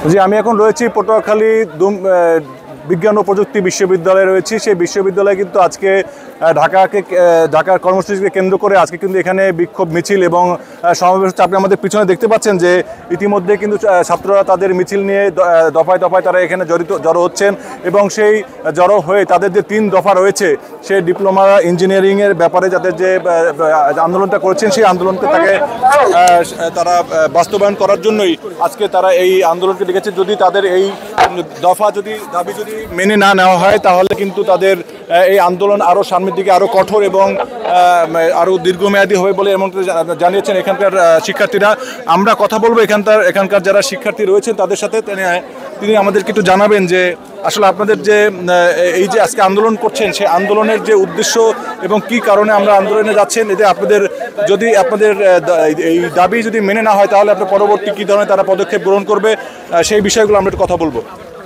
জি, আমি এখন রয়েছি পটুয়াখালী বিজ্ঞান ও প্রযুক্তি বিশ্ববিদ্যালয়ে রয়েছি। সেই বিশ্ববিদ্যালয়ে কিন্তু আজকে ঢাকার কর্মসূচিকে কেন্দ্র করে আজকে কিন্তু এখানে বিক্ষোভ মিছিল এবং সমাবেশ হচ্ছে। আপনি আমাদের পিছনে দেখতে পাচ্ছেন যে ইতিমধ্যে কিন্তু ছাত্ররা তাদের মিছিল নিয়ে দফায় দফায় তারা এখানে জড়ো হচ্ছেন এবং সেই জড়ো হয়ে তাদের যে 3 দফা রয়েছে সেই ডিপ্লোমা ইঞ্জিনিয়ারিংয়ের ব্যাপারে যাদের যে আন্দোলনটা করেছেন সেই আন্দোলনকে তারা বাস্তবায়ন করার জন্যই আজকে তারা এই আন্দোলনকে ডেকেছে। যদি তাদের এই দাবি যদি মেনে না নেওয়া হয় তাহলে কিন্তু তাদের এই আন্দোলন আরও সামনের দিকে আরও কঠোর এবং আরও দীর্ঘমেয়াদী হবে বলে এমনকি জানিয়েছেন এখানকার শিক্ষার্থীরা। আমরা কথা বলবো এখানকার যারা শিক্ষার্থী রয়েছেন তাদের সাথে। তিনি আমাদেরকে একটু জানাবেন যে আসলে আপনাদের যে এই যে আজকে আন্দোলন করছেন সেই আন্দোলনের যে উদ্দেশ্য এবং কি কারণে আমরা আন্দোলনে যাচ্ছেন, এতে আপনাদের এই দাবি যদি মেনে না হয় তাহলে আপনার পরবর্তী কী ধরনের তারা পদক্ষেপ গ্রহণ করবে সেই বিষয়গুলো আমরা একটু কথা বলবো।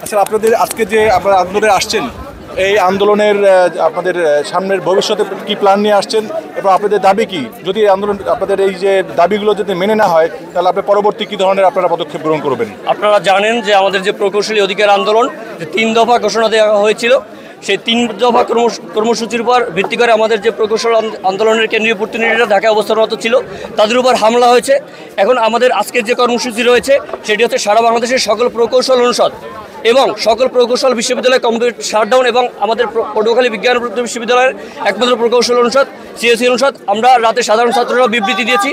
আসলে আপনাদের আজকে যে আপনারা আন্দোলনে আসছেন এই আন্দোলনের আপনাদের সামনের ভবিষ্যতে কি প্ল্যান নিয়ে আসছেন এবং আপনাদের দাবি কি? যদি আন্দোলন আপনাদের এই যে দাবিগুলো যদি মেনে না হয় তাহলে আপনি পরবর্তী কী ধরনের আপনারা পদক্ষেপ গ্রহণ করবেন? আপনারা জানেন যে আমাদের যে প্রকৌশলী অধিকার আন্দোলন যে 3 দফা ঘোষণা দেওয়া হয়েছিল, সেই 3 দফা কর্মসূচির উপর ভিত্তি করে আমাদের যে প্রকৌশল আন্দোলনের কেন্দ্রীয় প্রতিনিধিরা ঢাকায় অবস্থানরত ছিল তাদের উপর হামলা হয়েছে। এখন আমাদের আজকের যে কর্মসূচি রয়েছে সেটি হচ্ছে সারা বাংলাদেশের সকল প্রকৌশল অনুষদ এবং সকল প্রকৌশল বিশ্ববিদ্যালয় কমপ্লিট শাটডাউন এবং আমাদের পটুয়াখালী বিজ্ঞান ও প্রযুক্তি বিশ্ববিদ্যালয়ের একমাত্র প্রকৌশল অনুষদ সিএসসি অনুষদ আমরা রাতে সাধারণ ছাত্ররা বিবৃতি দিয়েছি।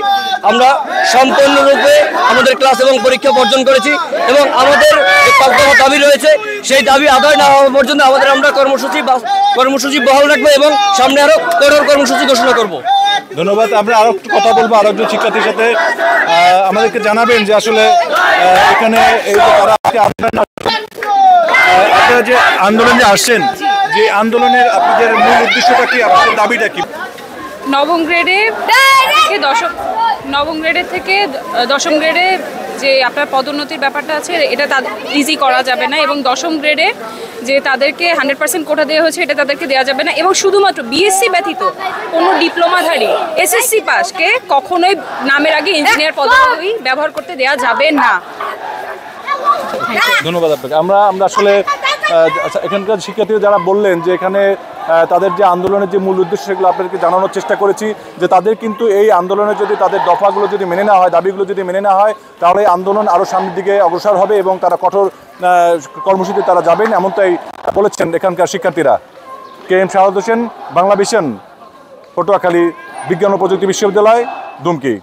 আমরা সম্পূর্ণরূপে আমাদের ক্লাস এবং পরীক্ষা বর্জন করেছি এবং আমাদের যে 5 দফা দাবি রয়েছে সেই দাবি আদায় না হওয়া পর্যন্ত আমরা কর্মসূচি বহাল রাখবো এবং সামনে আরও কঠোর কর্মসূচি ঘোষণা করব। ধন্যবাদ। আমরা আরও একটু কথা বলবো আরও একজন শিক্ষার্থীর সাথে। আমাদেরকে জানাবেন যে আসলে এখানে এই যে তারা আপনারা যে আন্দোলনে আসছেন, যে আন্দোলনের আপনাদের মূল উদ্দেশ্যটা কি, আপনাদের দাবিটা কি? নবম গ্রেডের থেকে দশম গ্রেডে যে আপনার পদোন্নতির ব্যাপারটা আছে এটা তাদের ইজি করা যাবে না এবং দশম গ্রেডে যে তাদেরকে 100% কোটা দেওয়া হয়েছে এটা তাদেরকে দেওয়া যাবে না এবং শুধুমাত্র বিএসসি ব্যতীত কোনো ডিপ্লোমাধারী এসএসসি পাসকে কখনোই নামের আগে ইঞ্জিনিয়ার পদবি ব্যবহার করতে দেওয়া যাবে না। ধন্যবাদ আপনাকে। আমরা আসলে এখানকার শিক্ষার্থীরা যারা বললেন যে এখানে তাদের যে আন্দোলনের যে মূল উদ্দেশ্য সেগুলো আপনাদেরকে জানানোর চেষ্টা করেছি যে তাদের কিন্তু এই আন্দোলনে যদি তাদের দফাগুলো যদি মেনে না হয়, দাবিগুলো যদি মেনে না হয় তাহলে আন্দোলন আরও সামনের দিকে অগ্রসর হবে এবং তারা কঠোর কর্মসূচিতে তারা যাবেন, এমনটাই বলেছেন এখানকার শিক্ষার্থীরা। KM শাহাদাত হোসেন, বাংলা ভিশন, পটুয়াখালী বিজ্ঞান ও প্রযুক্তি বিশ্ববিদ্যালয়, দুমকি।